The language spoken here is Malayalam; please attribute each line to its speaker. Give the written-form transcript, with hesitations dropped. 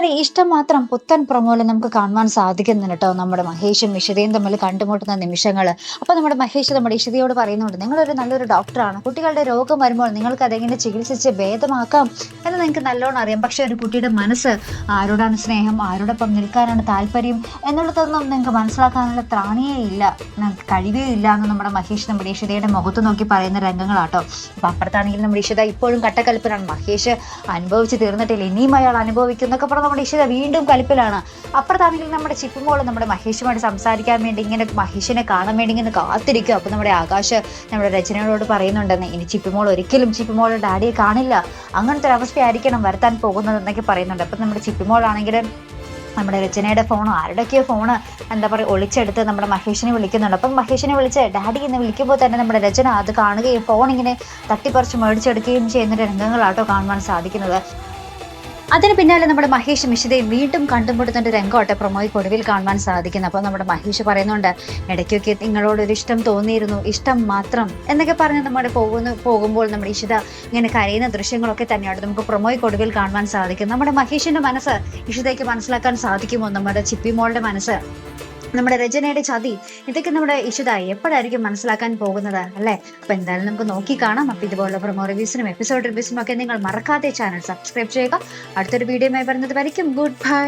Speaker 1: അങ്ങനെ ഇഷ്ടം മാത്രം പുത്തൻ പ്രൊമോയിൽ നമുക്ക് കാണുവാൻ സാധിക്കുന്നുണ്ട് കേട്ടോ. നമ്മുടെ മഹേഷും ഇഷിതയും തമ്മിൽ കണ്ടുമുട്ടുന്ന നിമിഷങ്ങൾ. അപ്പൊ നമ്മുടെ മഹേഷ് നമ്മുടെ ഇഷിതയോട് പറയുന്നുണ്ട്, നിങ്ങളൊരു നല്ലൊരു ഡോക്ടറാണ്, കുട്ടികളുടെ രോഗം വരുമ്പോൾ നിങ്ങൾക്ക് അതെങ്ങനെ ചികിത്സിച്ച് ഭേദമാക്കാം എന്ന് നിങ്ങൾക്ക് നല്ലോണം അറിയാം. പക്ഷെ ഒരു കുട്ടിയുടെ മനസ്സ് ആരോടാണ് സ്നേഹം, ആരോടൊപ്പം നിൽക്കാനാണ് താല്പര്യം എന്നുള്ളതൊന്നും നിങ്ങൾക്ക് മനസ്സിലാക്കാനുള്ള ത്രാണിയേ ഇല്ല, നിങ്ങൾക്ക് കഴിവേ ഇല്ല എന്ന് നമ്മുടെ മഹേഷ് നമ്മുടെ ഇഷിതയുടെ മുഖത്ത് നോക്കി പറയുന്ന രംഗങ്ങളാട്ടോ. അപ്പൊ അപ്പുറത്താണെങ്കിൽ നമ്മുടെ ഇഷിത ഇപ്പോഴും കട്ടക്കലിപ്പിലാണ്. മഹേഷ് അനുഭവിച്ച് തീർന്നിട്ടില്ല, ഇനിയും അയാൾ അനുഭവിക്കും എന്നൊക്കെ പറഞ്ഞ് നമ്മുടെ ഇഷിത വീണ്ടും കലിപ്പിലാണ്. അപ്പുറത്താണെങ്കിൽ നമ്മുടെ ചിപ്പുമോള് നമ്മുടെ മഹേഷുമായിട്ട് സംസാരിക്കാൻ വേണ്ടി ഇങ്ങനെ മഹേഷിനെ കാണാൻ വേണ്ടി ഇങ്ങനെ കാത്തിരിക്കും. അപ്പൊ നമ്മുടെ ആകാശ് നമ്മുടെ രചനയോട് പറയുന്നുണ്ടെന്ന്, ഇനി ചിപ്പുമോൾ ഒരിക്കലും ചിപ്പുമോളുടെ ഡാഡിയെ കാണില്ല, അങ്ങനത്തെ ഒരു അവസ്ഥയായിരിക്കണം വരുത്താൻ പോകുന്നത് എന്നൊക്കെ പറയുന്നുണ്ട്. അപ്പൊ നമ്മുടെ ചിപ്പുമോളാണെങ്കിൽ നമ്മുടെ രചനയുടെ ഫോണോ ആരുടെയൊക്കെയോ ഫോണ് എന്താ പറയുക ഒളിച്ചെടുത്ത് നമ്മുടെ മഹേഷിനെ വിളിക്കുന്നുണ്ട്. അപ്പം മഹേഷിനെ വിളിച്ച് ഡാഡി എന്ന് വിളിക്കുമ്പോൾ തന്നെ നമ്മുടെ രചന അത് കാണുകയും ഫോൺ ഇങ്ങനെ തട്ടിപ്പറിച്ച് മേടിച്ചെടുക്കുകയും ചെയ്യുന്ന രംഗങ്ങളാട്ടോ കാണുവാൻ സാധിക്കുന്നത്. അതിന് പിന്നാലെ നമ്മുടെ മഹേഷ് ഇഷിതയും വീണ്ടും കണ്ടുമുട്ടുന്ന രംഗമാട്ടെ പ്രൊമോയ്ക്ക് ഒടുവിൽ കാണുവാൻ സാധിക്കുന്നത്. അപ്പോൾ നമ്മുടെ മഹേഷ് പറയുന്നുണ്ട്, ഇടയ്ക്കൊക്കെ നിങ്ങളോടൊരു ഇഷ്ടം തോന്നിയിരുന്നു, ഇഷ്ടം മാത്രം എന്നൊക്കെ പറഞ്ഞ് നമ്മുടെ പോകുമ്പോൾ നമ്മുടെ ഇഷിത ഇങ്ങനെ കരയുന്ന ദൃശ്യങ്ങളൊക്കെ തന്നെയാണ് നമുക്ക് പ്രൊമോയ്ക്ക് ഒടുവിൽ കാണുവാൻ സാധിക്കും. നമ്മുടെ മഹേഷിന്റെ മനസ്സ് ഇഷിതയ്ക്ക് മനസ്സിലാക്കാൻ സാധിക്കുമോ, നമ്മുടെ ചിപ്പിമോളുടെ മനസ്സ്, നമ്മുടെ രചനയുടെ ചതി, ഇതൊക്കെ നമ്മുടെ ഇഷിത എപ്പോഴായിരിക്കും മനസ്സിലാക്കാൻ പോകുന്നത് അല്ലേ? അപ്പൊ എന്തായാലും നമുക്ക് നോക്കി കാണാം. അപ്പൊ ഇതുപോലുള്ള പ്രൊമോ റിവ്യൂസിനും എപ്പിസോഡ് റിവ്യൂസിനും ഒക്കെ നിങ്ങൾ മറക്കാതെ ചാനൽ സബ്സ്ക്രൈബ് ചെയ്യുക. അടുത്തൊരു വീഡിയോയുമായി വരുന്നത് വരയ്ക്കും ഗുഡ് ബൈ.